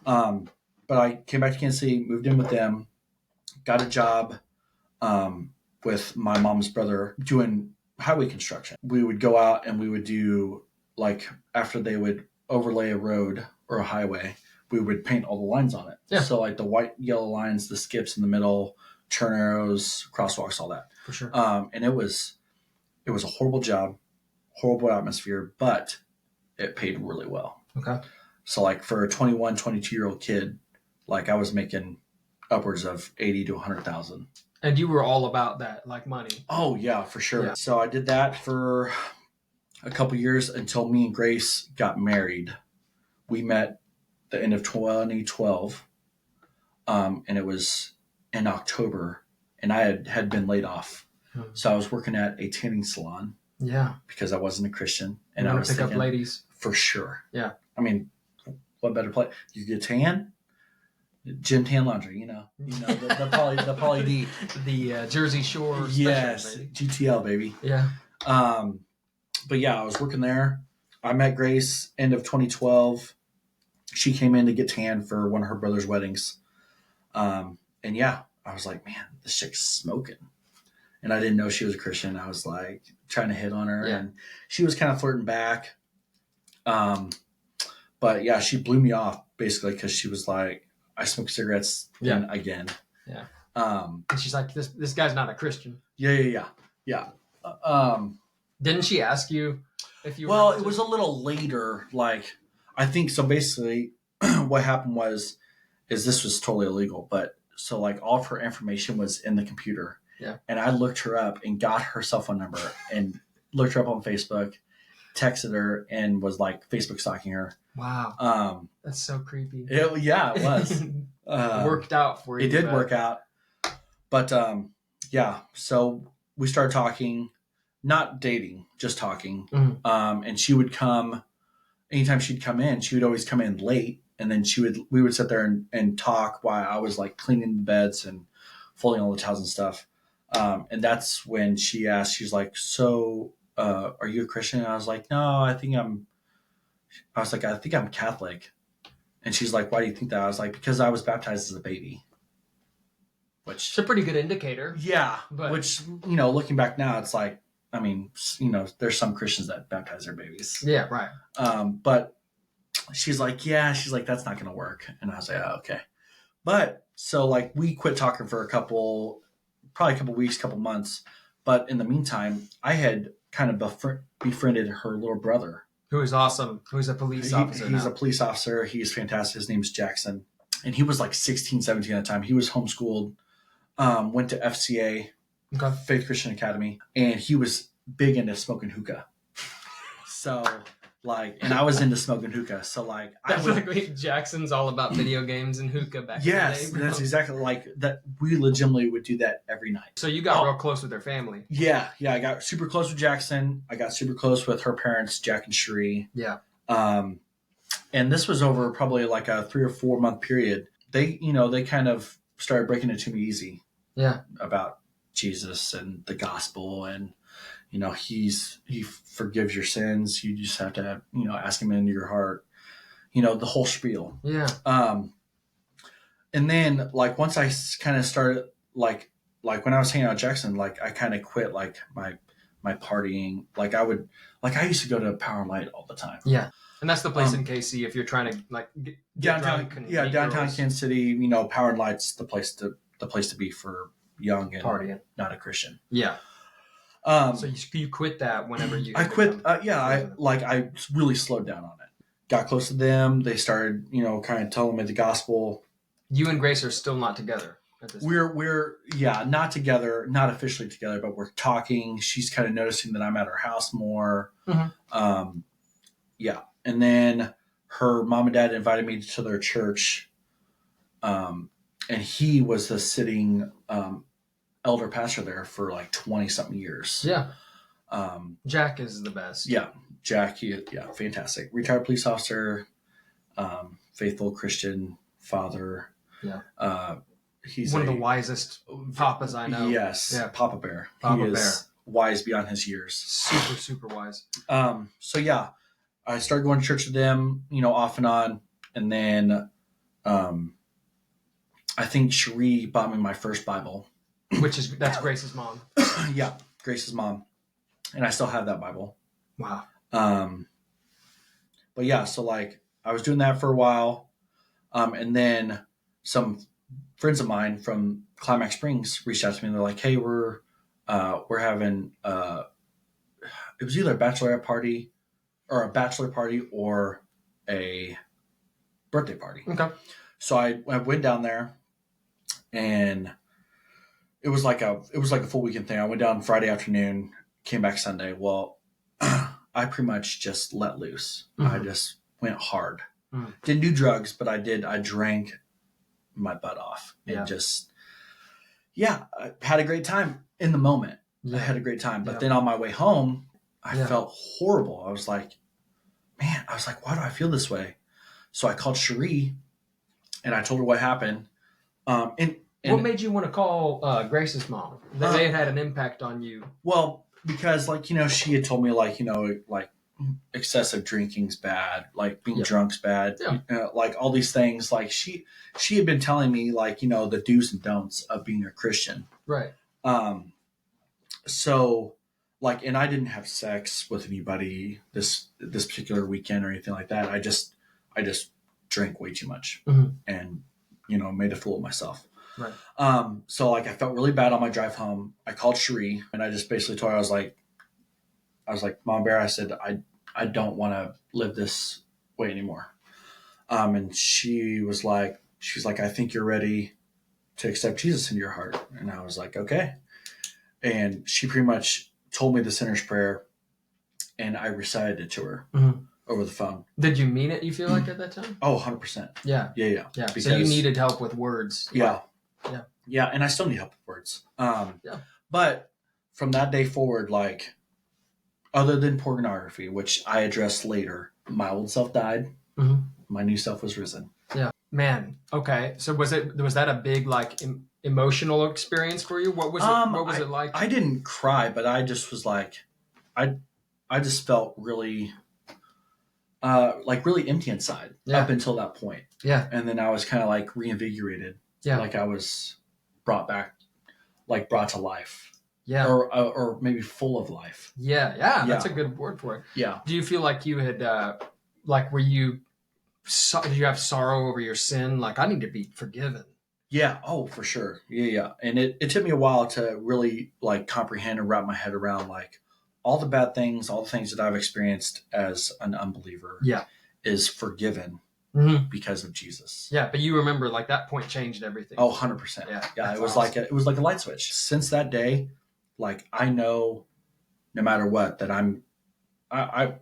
Speaker 2: But I came back to Kansas City, moved in with them, got a job with my mom's brother doing highway construction. We would go out and we would do like after they would overlay a road or a highway, we would paint all the lines on it.
Speaker 1: Yeah.
Speaker 2: So like the white, yellow lines, the skips in the middle, turn arrows, crosswalks, all that.
Speaker 1: For sure.
Speaker 2: And it was a horrible job, horrible atmosphere, but it paid really well.
Speaker 1: Okay.
Speaker 2: So like for a 21, 22-year-old kid, like I was making upwards of 80 to 100,000.
Speaker 1: And you were all about that, like money.
Speaker 2: Oh yeah, for sure.
Speaker 1: Yeah.
Speaker 2: So I did that for a couple years until me and Grace got married. We met the end of 2012. And it was in October and I had been laid off So I was working at a tanning salon.
Speaker 1: Yeah.
Speaker 2: Because I wasn't a Christian. And
Speaker 1: I
Speaker 2: was
Speaker 1: pick
Speaker 2: thinking,
Speaker 1: up ladies.
Speaker 2: For sure.
Speaker 1: Yeah.
Speaker 2: I mean, what better place? You get tan, gym tan laundry, the Poly D.
Speaker 1: The Jersey Shore special,
Speaker 2: yes,
Speaker 1: baby.
Speaker 2: GTL, baby.
Speaker 1: Yeah.
Speaker 2: But yeah, I was working there. I met Grace end of 2012. She came in to get tan for one of her brother's weddings. And yeah, I was like, man, this chick's smoking. And I didn't know she was a Christian. I was like trying to hit on her, and she was kind of flirting back. But yeah, she blew me off basically because she was like, I smoke cigarettes again.
Speaker 1: Yeah. And she's like, this guy's not a Christian.
Speaker 2: Yeah.
Speaker 1: Didn't she ask you if you were?
Speaker 2: Well, it was a little later. Like, I think so. Basically, what happened is this was totally illegal. But so like all of her information was in the computer.
Speaker 1: Yeah.
Speaker 2: And I looked her up and got her cell phone number and looked her up on Facebook, texted her, and was like Facebook stalking her.
Speaker 1: Wow. That's so creepy.
Speaker 2: It was.
Speaker 1: It worked out for you.
Speaker 2: It did work out. But yeah, so we started talking, not dating, just talking.
Speaker 1: Mm-hmm.
Speaker 2: And she would come, anytime she'd come in, she would always come in late. And then we would sit there and talk while I was like cleaning the beds and folding all the towels and stuff. And that's when she asked, she's like, so are you a Christian? And I was like, no, I think I'm Catholic. And she's like, why do you think that? I was like, because I was baptized as a baby. Which
Speaker 1: it's a pretty good indicator.
Speaker 2: Yeah. Which, looking back now, it's like, I mean, there's some Christians that baptize their babies.
Speaker 1: Yeah, right.
Speaker 2: But she's like, that's not going to work. And I was like, oh, okay. But so like we quit talking for probably a couple weeks, couple months. But in the meantime, I had kind of befriended her little brother.
Speaker 1: Who is awesome. Who's a police officer
Speaker 2: He's a police officer. He's fantastic. His name's Jackson. And he was like 16, 17 at the time. He was homeschooled, went to FCA, Faith Christian Academy. And he was big into smoking hookah. So... and I was into smoking hookah. So
Speaker 1: Jackson's all about video games and hookah back
Speaker 2: yes,
Speaker 1: in the day.
Speaker 2: That's exactly like that. We legitimately would do that every night.
Speaker 1: So you got real close with their family.
Speaker 2: Yeah. I got super close with Jackson. I got super close with her parents, Jack and Cherie.
Speaker 1: Yeah.
Speaker 2: And this was over probably like a 3 or 4 month period. They kind of started breaking it to me easy.
Speaker 1: Yeah.
Speaker 2: About Jesus and the gospel and, he forgives your sins. You just have to, ask him into your heart, the whole spiel.
Speaker 1: Yeah.
Speaker 2: And then like, once I kind of started, like when I was hanging out with Jackson, like I kind of quit like my partying. Like I used to go to Power Light all the time.
Speaker 1: Yeah. And that's the place in KC if you're trying to like get
Speaker 2: downtown. Yeah. Downtown
Speaker 1: girls.
Speaker 2: Kansas City, Power Light's the place to be for young and
Speaker 1: partying.
Speaker 2: Not a Christian.
Speaker 1: Yeah. So you quit that whenever you...
Speaker 2: I quit. I really slowed down on it. Got close to them. They started, kind of telling me the gospel.
Speaker 1: You and Grace are still not together at this point.
Speaker 2: We're not together, not officially together, but we're talking. She's kind of noticing that I'm at her house more.
Speaker 1: Mm-hmm.
Speaker 2: And then her mom and dad invited me to their church. And he was the sitting, elder pastor there for like 20 something years.
Speaker 1: Yeah. Jack is the best.
Speaker 2: Yeah. Jack, fantastic. Retired police officer, faithful Christian father.
Speaker 1: Yeah.
Speaker 2: He's
Speaker 1: one of the wisest papas I know.
Speaker 2: Yes.
Speaker 1: Yeah.
Speaker 2: Papa Bear.
Speaker 1: Papa
Speaker 2: He
Speaker 1: Bear.
Speaker 2: is wise beyond his years.
Speaker 1: Super, super wise.
Speaker 2: So yeah, I started going to church with them, off and on. And then, I think Cherie bought me my first Bible.
Speaker 1: That's Grace's mom.
Speaker 2: Yeah, Grace's mom. And I still have that Bible.
Speaker 1: Wow.
Speaker 2: But yeah, so like I was doing that for a while. And then some friends of mine from Climax Springs reached out to me and they're like, hey, we're having, it was either a bachelorette party or a bachelor party or a birthday party.
Speaker 1: Okay.
Speaker 2: So I went down there and it was like a full weekend thing. I went down Friday afternoon, came back Sunday. Well, I pretty much just let loose. Mm-hmm. I just went hard. Mm-hmm. Didn't do drugs, but I drank my butt off and I had a great time in the moment. I had a great time. But
Speaker 1: Yeah.
Speaker 2: then on my way home, I
Speaker 1: Yeah.
Speaker 2: felt horrible. I was like, man, why do I feel this way? So I called Cherie and I told her what happened. And
Speaker 1: What made you want to call Grace's mom? They had an impact on you.
Speaker 2: Well, because like, she had told me like, like excessive drinking's bad, like being drunk's bad, like all these things. Like she had been telling me like, the do's and don'ts of being a Christian.
Speaker 1: Right.
Speaker 2: So like, and I didn't have sex with anybody this particular weekend or anything like that. I just drank way too much and, made a fool of myself.
Speaker 1: Right.
Speaker 2: So like I felt really bad on my drive home. I called Cherie and I just basically told her, I was like, Mom Bear, I said, I don't want to live this way anymore. And she was like, I think you're ready to accept Jesus into your heart. And I was like, okay. And she pretty much told me the sinner's prayer and I recited it to her over the phone.
Speaker 1: Did you mean it, you feel like, at that time?
Speaker 2: Oh, 100%.
Speaker 1: Yeah.
Speaker 2: Yeah.
Speaker 1: Because, so you needed help with words.
Speaker 2: Yeah.
Speaker 1: Yeah.
Speaker 2: Yeah. And I still need help with words. But from that day forward, like, other than pornography, which I addressed later, my old self died. My new self was risen.
Speaker 1: Yeah. Man. Okay. So was that a big like emotional experience for you? What was it? What was it like?
Speaker 2: I didn't cry, but I just was like, I just felt really, really empty inside up until that point.
Speaker 1: Yeah.
Speaker 2: And then I was kind of like reinvigorated. Yeah. Like I was brought to life.
Speaker 1: Yeah.
Speaker 2: Or maybe full of life.
Speaker 1: Yeah. That's a good word for it.
Speaker 2: Yeah.
Speaker 1: Do you feel like you had, did you have sorrow over your sin? Like, I need to be forgiven.
Speaker 2: Yeah. Oh, for sure. Yeah. And it took me a while to really like comprehend and wrap my head around like all the bad things, all the things that I've experienced as an unbeliever is forgiven because of Jesus.
Speaker 1: Yeah. But you remember like that point changed everything.
Speaker 2: Oh, 100%. Yeah. It was awesome. It was like a light switch. Since that day, like I know no matter what, that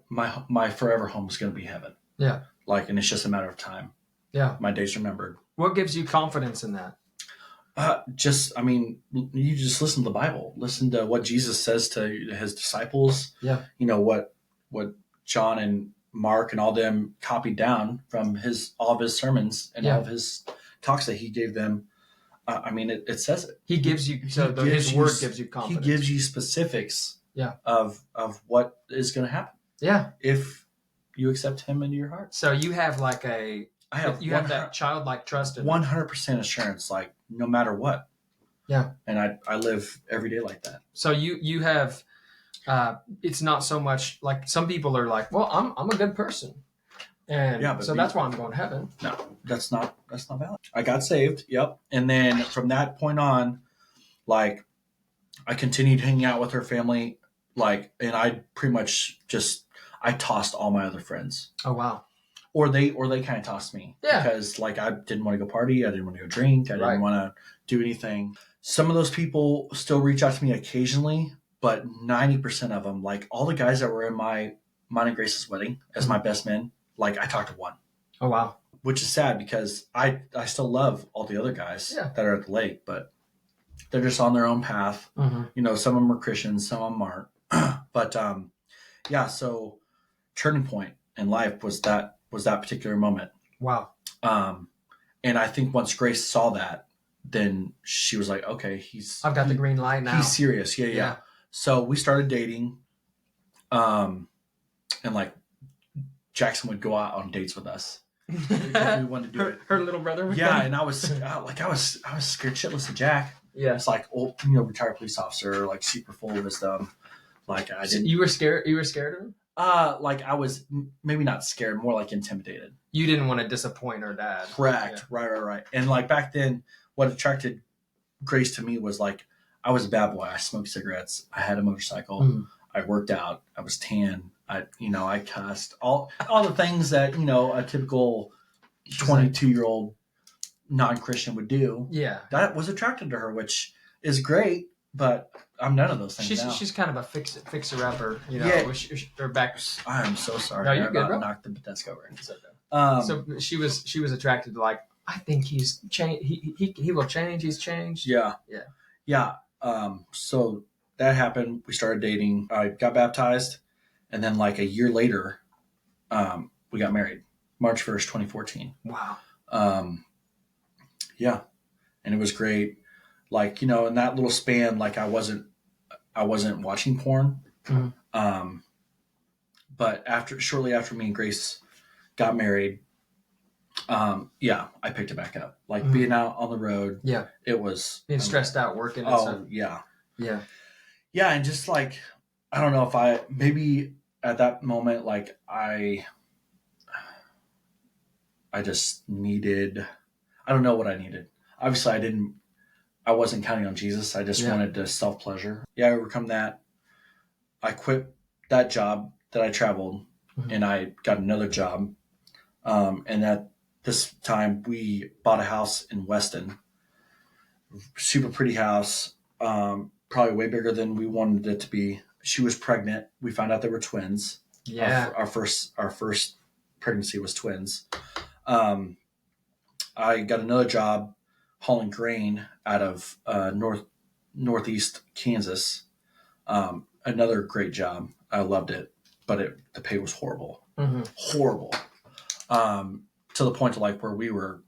Speaker 2: my forever home is going to be heaven.
Speaker 1: Yeah.
Speaker 2: Like, and it's just a matter of time. Yeah. My days remembered.
Speaker 1: What gives you confidence in that?
Speaker 2: You just listen to the Bible, listen to what Jesus says to his disciples. Yeah. What John and Mark and all them copied down from all of his sermons and all of his talks that he gave them. It says it.
Speaker 1: He gives you, his word gives you confidence.
Speaker 2: He gives you specifics of what is going to happen. Yeah. If you accept him into your heart.
Speaker 1: So you have like you have that childlike trust in
Speaker 2: 100% assurance, like no matter what. Yeah. And I live every day like that.
Speaker 1: So you have, it's not so much like some people are like, well, I'm a good person. And so that's why I'm going to heaven.
Speaker 2: No, that's not valid. I got saved. Yep. And then from that point on, like I continued hanging out with her family, like, and I pretty much I tossed all my other friends.
Speaker 1: Oh, wow.
Speaker 2: Or they kind of tossed me because like I didn't want to go party. I didn't want to go drink. I didn't want to do anything. Some of those people still reach out to me occasionally, but 90% of them, like all the guys that were in mine and Grace's wedding as my best men, like I talked to one.
Speaker 1: Oh, wow.
Speaker 2: Which is sad because I still love all the other guys that are at the lake, but they're just on their own path. Mm-hmm. Some of them are Christians, some of them aren't. But so turning point in life was that particular moment. Wow. And I think once Grace saw that, then she was like, okay,
Speaker 1: I've got the green light now.
Speaker 2: He's serious. Yeah. So we started dating. And like Jackson would go out on dates with us. We wanted to do it.
Speaker 1: Her little brother.
Speaker 2: Yeah. And I was scared shitless of Jack. Yeah. It's like old, retired police officer, like super full of wisdom. Like I didn't.
Speaker 1: You were scared of him?
Speaker 2: Like I was maybe not scared, more like intimidated.
Speaker 1: You didn't want to disappoint her dad.
Speaker 2: Correct. Yeah. Right. And like back then, what attracted Grace to me was like, I was a bad boy. I smoked cigarettes. I had a motorcycle. Mm. I worked out. I was tan. I cussed. All the things that, a typical 22-year-old non-Christian would do. Yeah. That was attracted to her, which is great. But I'm none of those things now.
Speaker 1: She's kind of a fixer-upper, Yeah. Her back.
Speaker 2: I am so sorry.
Speaker 1: No, you're good, bro.
Speaker 2: Knocked the desk over.
Speaker 1: So she was attracted to like, I think he's changed. He will change. He's changed.
Speaker 2: Yeah. So that happened. We started dating. I got baptized. And then like a year later, we got married, March 1st, 2014.
Speaker 1: Wow.
Speaker 2: Yeah. And it was great. Like, in that little span, like I wasn't watching porn.
Speaker 1: Mm-hmm.
Speaker 2: But shortly after me and Grace got married, I picked it back up. Like being out on the road.
Speaker 1: Yeah.
Speaker 2: It was
Speaker 1: being stressed out working and stuff.
Speaker 2: Yeah.
Speaker 1: Yeah.
Speaker 2: Yeah. And just like, I don't know if maybe at that moment, like I just needed, I don't know what I needed. Obviously I wasn't counting on Jesus. I just wanted to self-pleasure. Yeah, I overcome that. I quit that job that I traveled and I got another job. And at this time we bought a house in Weston, super pretty house. Probably way bigger than we wanted it to be. She was pregnant. We found out they were twins.
Speaker 1: Yeah.
Speaker 2: Our first pregnancy was twins. I got another job hauling grain out of northeast Kansas. Another great job. I loved it, but the pay was horrible.
Speaker 1: Mm-hmm.
Speaker 2: Horrible. To the point to like where we were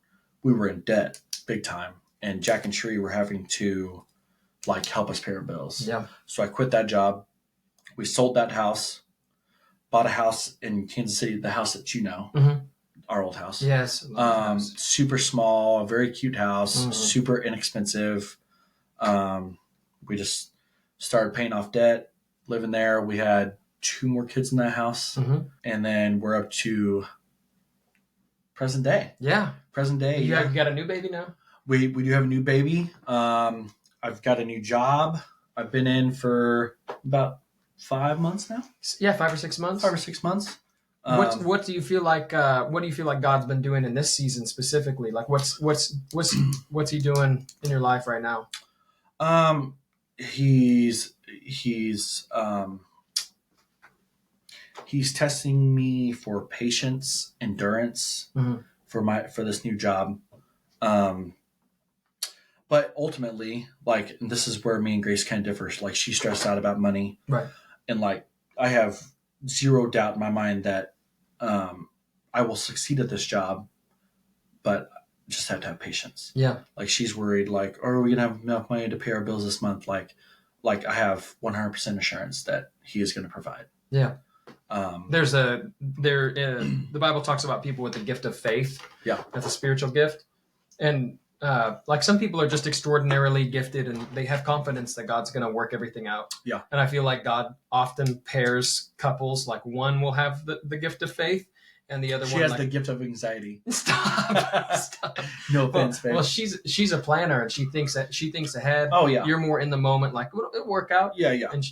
Speaker 2: in debt big time, and Jack and Sheree were having to like help us pay our bills.
Speaker 1: Yeah.
Speaker 2: So I quit that job. We sold that house, bought a house in Kansas City, the house that our old house.
Speaker 1: Yes.
Speaker 2: Super small, very cute house, super inexpensive. We just started paying off debt, living there. We had 2 more kids in that house, and then we're up to present day.
Speaker 1: Yeah.
Speaker 2: Present day.
Speaker 1: You got a new baby now?
Speaker 2: We do have a new baby. I've got a new job. I've been in for about 5 months now.
Speaker 1: Yeah, 5 or 6 months.
Speaker 2: 5 or 6 months.
Speaker 1: What do you feel like? What do you feel like God's been doing in this season specifically? Like, what's He doing in your life right now?
Speaker 2: He's testing me for patience, endurance for this new job. But ultimately, like, and this is where me and Grace kind of differ. Like, she's stressed out about money,
Speaker 1: right?
Speaker 2: And like, I have zero doubt in my mind that I will succeed at this job, but just have to have patience.
Speaker 1: Yeah. Like,
Speaker 2: she's worried, like, are we gonna have enough money to pay our bills this month? Like I have 100% assurance that He is going to provide.
Speaker 1: Yeah. The Bible talks about people with the gift of faith.
Speaker 2: Yeah.
Speaker 1: That's a spiritual gift. And like, some people are just extraordinarily gifted and they have confidence that God's going to work everything out.
Speaker 2: Yeah.
Speaker 1: And I feel like God often pairs couples, like one will have the gift of faith and the other
Speaker 2: she
Speaker 1: one
Speaker 2: has
Speaker 1: like,
Speaker 2: the gift of anxiety.
Speaker 1: Stop.
Speaker 2: No offense, babe.
Speaker 1: Well, she's a planner and she thinks ahead.
Speaker 2: Oh yeah.
Speaker 1: You're more in the moment, like it'll work out.
Speaker 2: Yeah, yeah.
Speaker 1: And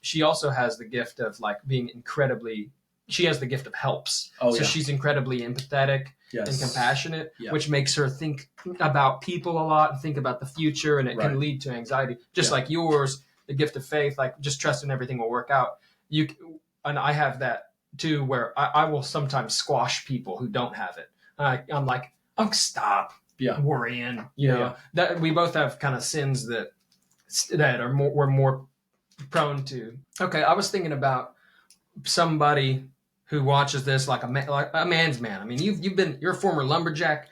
Speaker 1: she also has the gift of like being incredibly. She has the gift of helps.
Speaker 2: Oh,
Speaker 1: so
Speaker 2: yeah.
Speaker 1: she's incredibly empathetic and compassionate, which makes her think about people a lot and think about the future, and it can lead to anxiety. Just like yours, the gift of faith, like just trusting everything will work out. And I have that too, where I will sometimes squash people who don't have it. I'm like, oh, stop worrying. You know, that we both have kind of sins that are we're more prone to. Okay, I was thinking about somebody who watches this like a man's man. I mean, you're a former lumberjack,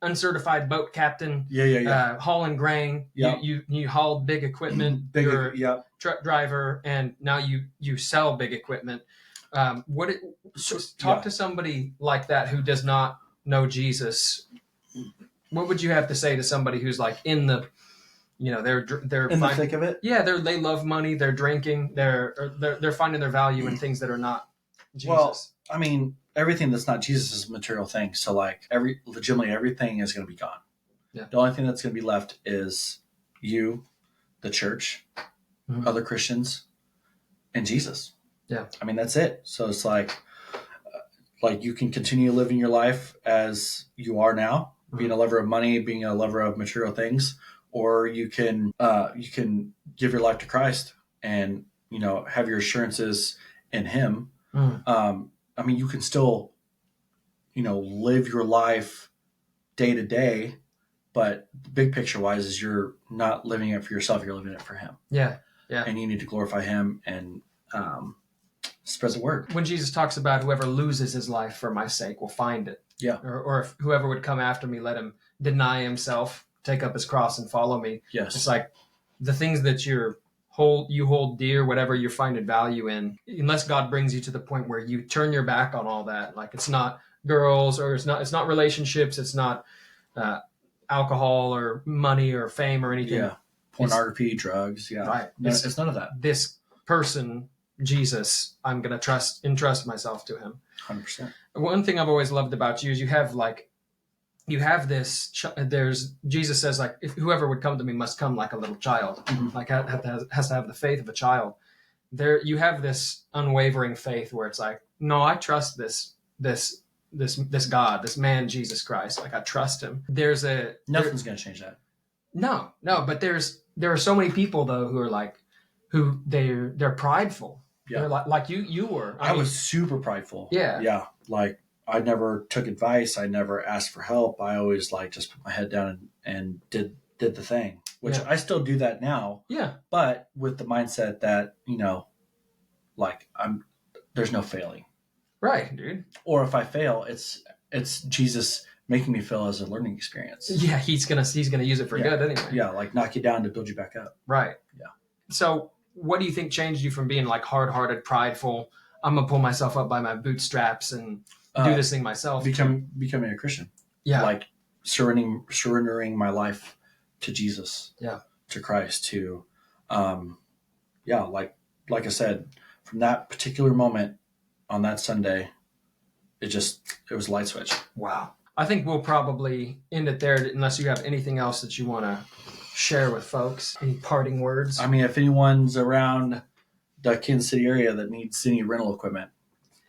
Speaker 1: uncertified boat captain, hauling grain. You hauled big equipment. You're a truck driver, and now you sell big equipment. Talk to somebody like that who does not know Jesus. What would you have to say to somebody who's like in the, they're
Speaker 2: in the thick of it?
Speaker 1: Yeah, they love money. They're drinking. They're finding their value in things that are not Jesus.
Speaker 2: Well, I mean, everything that's not Jesus is a material thing. So like legitimately everything is going to be gone.
Speaker 1: Yeah.
Speaker 2: The only thing that's going to be left is you, the church, other Christians, and Jesus.
Speaker 1: Yeah.
Speaker 2: I mean, that's it. So it's like you can continue living your life as you are now, being a lover of money, being a lover of material things, or you can give your life to Christ and, have your assurances in Him. I mean, you can still, live your life day to day, but big picture wise is you're not living it for yourself. You're living it for Him.
Speaker 1: Yeah. Yeah.
Speaker 2: And you need to glorify him and spread the word.
Speaker 1: When Jesus talks about whoever loses his life for my sake will find it.
Speaker 2: Yeah.
Speaker 1: Or if whoever would come after me, let him deny himself, take up his cross and follow me.
Speaker 2: Yes.
Speaker 1: It's like the things that you hold dear, whatever you're finding value in, unless God brings you to the point where you turn your back on all that. Like it's not girls, or it's not relationships. It's not alcohol or money or fame or anything.
Speaker 2: Yeah. Pornography, drugs. Yeah.
Speaker 1: Right.
Speaker 2: No, it's none of that.
Speaker 1: This person, Jesus, I'm going to entrust myself to him.
Speaker 2: 100%.
Speaker 1: One thing I've always loved about you is you have this, Jesus says, like, if whoever would come to me must come like a little child, like has to have the faith of a child. There, you have this unwavering faith where it's like, no, I trust this God, this man, Jesus Christ. Like I trust him.
Speaker 2: Nothing's going to change that.
Speaker 1: No, but there are so many people though who are they're prideful.
Speaker 2: Yeah.
Speaker 1: They're like you were.
Speaker 2: I was super prideful.
Speaker 1: Yeah.
Speaker 2: Yeah. Like I never took advice. I never asked for help. I always just put my head down and did the thing, which I still do that now.
Speaker 1: Yeah.
Speaker 2: But with the mindset that, there's no failing.
Speaker 1: Right, dude.
Speaker 2: Or if I fail, it's Jesus making me fail as a learning experience.
Speaker 1: Yeah. He's going to use it for good anyway.
Speaker 2: Yeah. Like knock you down to build you back up.
Speaker 1: Right.
Speaker 2: Yeah.
Speaker 1: So what do you think changed you from being like hard-hearted, prideful, I'm going to pull myself up by my bootstraps and do this thing myself?
Speaker 2: Becoming a Christian.
Speaker 1: Yeah.
Speaker 2: Like surrendering my life to Jesus.
Speaker 1: Yeah.
Speaker 2: To Christ, to, like I said, from that particular moment on that Sunday, it was a light switch.
Speaker 1: Wow. I think we'll probably end it there unless you have anything else that you want to share with folks. Any parting words?
Speaker 2: I mean, if anyone's around the Kansas City area that needs any rental equipment,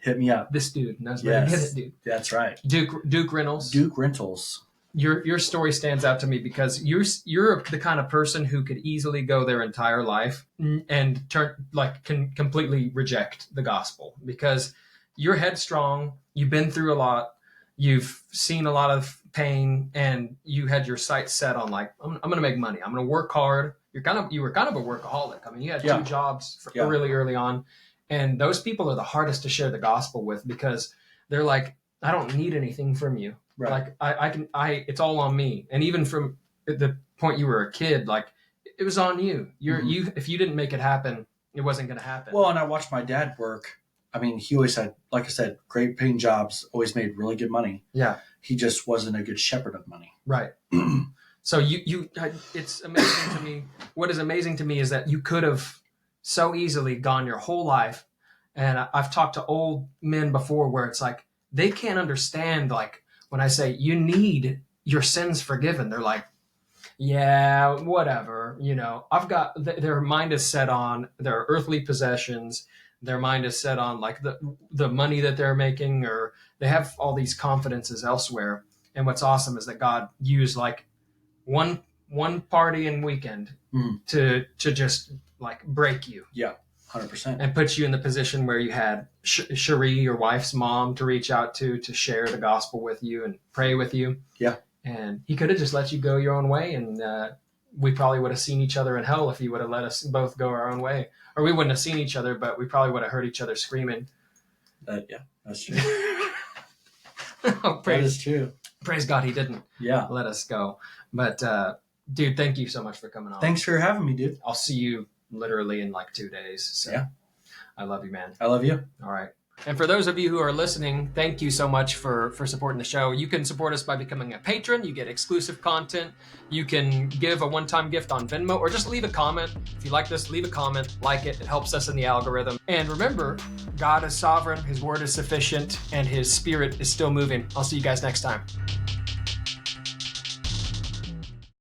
Speaker 2: hit me up.
Speaker 1: This dude knows where to hit it, dude.
Speaker 2: That's right.
Speaker 1: Duke Rentals.
Speaker 2: Duke Rentals.
Speaker 1: Your story stands out to me because you're the kind of person who could easily go their entire life and can completely reject the gospel because you're headstrong. You've been through a lot. You've seen a lot of pain, and you had your sights set on like I'm going to make money. I'm going to work hard. You were kind of a workaholic. I mean, you had 2 jobs really early on, and those people are the hardest to share the gospel with because they're like, I don't need anything from you. Right. Like it's all on me. And even from the point you were a kid, like it was on you. If you didn't make it happen, it wasn't going to happen.
Speaker 2: Well, and I watched my dad work. I mean, he always had, like I said, great paying jobs, always made really good money.
Speaker 1: Yeah.
Speaker 2: He just wasn't a good shepherd of money.
Speaker 1: Right. So it's amazing to me. What is amazing to me is that you could have so easily gone your whole life. And I've talked to old men before where it's like, they can't understand, like, when I say you need your sins forgiven, they're like, yeah, whatever. I've got their mind is set on their earthly possessions. Their mind is set on like the money that they're making, or they have all these confidences elsewhere. And what's awesome is that God used like one party and weekend to just like break you.
Speaker 2: Yeah. 100%.
Speaker 1: And put you in the position where you had Cherie, your wife's mom, to reach out to share the gospel with you and pray with you.
Speaker 2: Yeah.
Speaker 1: And he could have just let you go your own way. And we probably would have seen each other in hell if he would have let us both go our own way. Or we wouldn't have seen each other, but we probably would have heard each other screaming.
Speaker 2: Yeah, that's true.
Speaker 1: That
Speaker 2: is true.
Speaker 1: Praise God he didn't let us go. But, dude, thank you so much for coming on.
Speaker 2: Thanks for having me, dude.
Speaker 1: I'll see you literally in like 2 days. So
Speaker 2: yeah.
Speaker 1: I love you, man.
Speaker 2: I love you.
Speaker 1: All right. And for those of you who are listening, thank you so much for supporting the show. You can support us by becoming a patron. You get exclusive content. You can give a one-time gift on Venmo or just leave a comment. If you like this, leave a comment, like it. It helps us in the algorithm. And remember, God is sovereign, his word is sufficient, and his spirit is still moving. I'll see you guys next time.